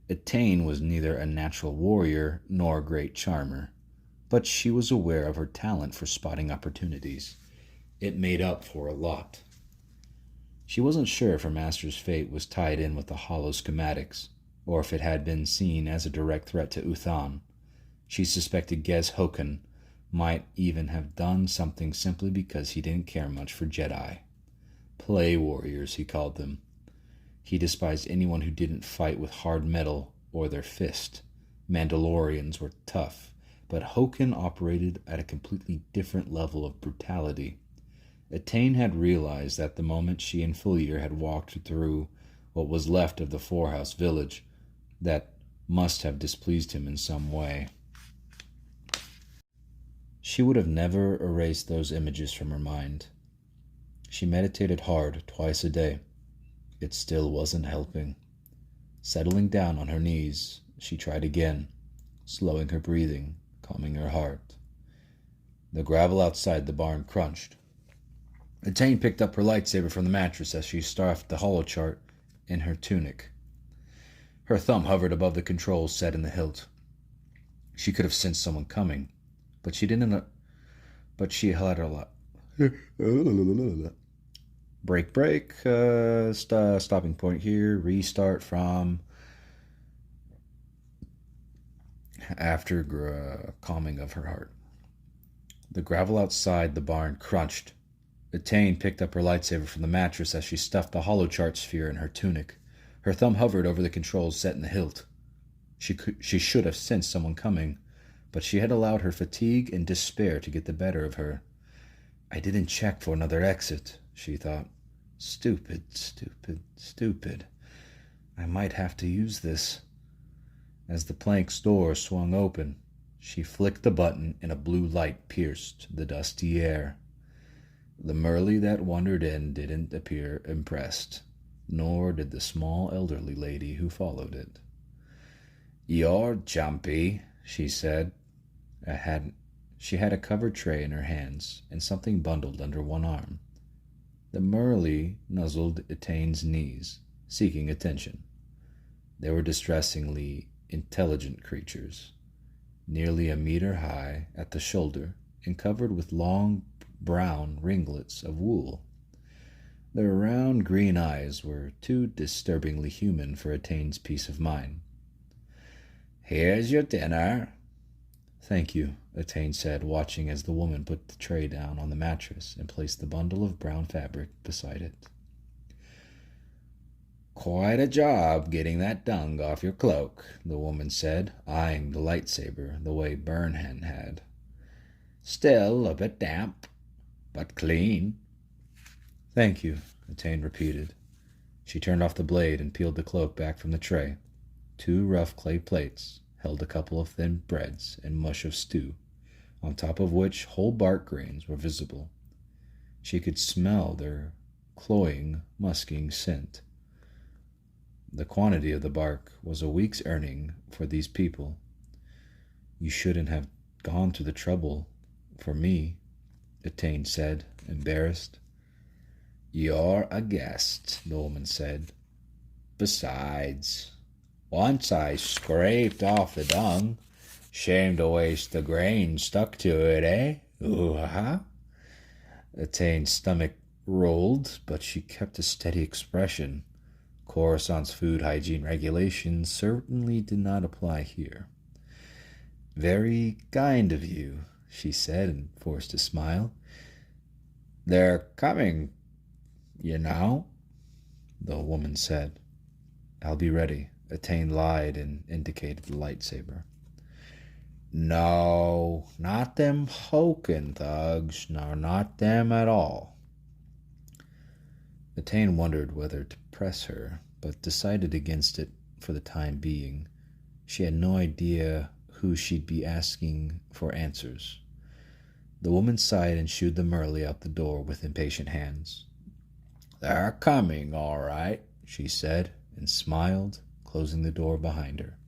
Speaker 1: Etain was neither a natural warrior nor a great charmer, but she was aware of her talent for spotting opportunities. It made up for a lot. She wasn't sure if her master's fate was tied in with the hollow schematics, or if it had been seen as a direct threat to Uthan. She suspected Gez Hokan might even have done something simply because he didn't care much for Jedi. Play warriors, he called them. He despised anyone who didn't fight with hard metal or their fist. Mandalorians were tough, but Hokan operated at a completely different level of brutality. Etain had realized that the moment she and Fullier had walked through what was left of the Forehouse village, that must have displeased him in some way. She would have never erased those images from her mind. She meditated hard twice a day. It still wasn't helping. Settling down on her knees, she tried again, slowing her breathing, calming her heart. The gravel outside the barn crunched. Etain picked up her lightsaber from the mattress as she stuffed the holochart in her tunic. Her thumb hovered above the controls set in the hilt. She could have sensed someone coming, but she didn't. But she had a lot. Break. Stopping point here. Restart from after calming of her heart. The gravel outside the barn crunched. Etain picked up her lightsaber from the mattress as she stuffed the holochart sphere in her tunic. Her thumb hovered over the controls set in the hilt. She should have sensed someone coming, but she had allowed her fatigue and despair to get the better of her. I didn't check for another exit, she thought. Stupid. I might have to use this. As the plank's door swung open, she flicked the button and a blue light pierced the dusty air. The Merle that wandered in didn't appear impressed, nor did the small elderly lady who followed it. You're jumpy, she said. She had a covered tray in her hands and something bundled under one arm. The Merle nuzzled Etain's knees, seeking attention. They were distressingly intelligent creatures, nearly a meter high at the shoulder and covered with long brown ringlets of wool. Their round green eyes were too disturbingly human for Etain's peace of mind. Here's your dinner. Thank you, Etain said, watching as the woman put the tray down on the mattress and placed the bundle of brown fabric beside it. Quite a job getting that dung off your cloak, the woman said, eyeing the lightsaber the way Burnham had. Still a bit damp, but clean. Thank you, Etain repeated. She turned off the blade and peeled the cloak back from the tray. 2 rough clay plates held a couple of thin breads and mush of stew, on top of which whole bark grains were visible. She could smell their cloying, musking scent. The quantity of the bark was a week's earning for these people. You shouldn't have gone to the trouble for me, Etain said, embarrassed. You're a guest, the woman said. Besides, once I scraped off the dung. Shame to waste the grain stuck to it, eh? Ooh-ha-ha. Etain's stomach rolled, but she kept a steady expression. Coruscant's food hygiene regulations certainly did not apply here. Very kind of you, she said, and forced a smile. They're coming, you know, the woman said. I'll be ready. Etain lied and indicated the lightsaber. No, not them Hokan thugs. No, not them at all. Etain wondered whether to press her, but decided against it for the time being. She had no idea who she'd be asking for answers. The woman sighed and shooed the Merle out the door with impatient hands. They're coming, all right, she said, and smiled, closing the door behind her.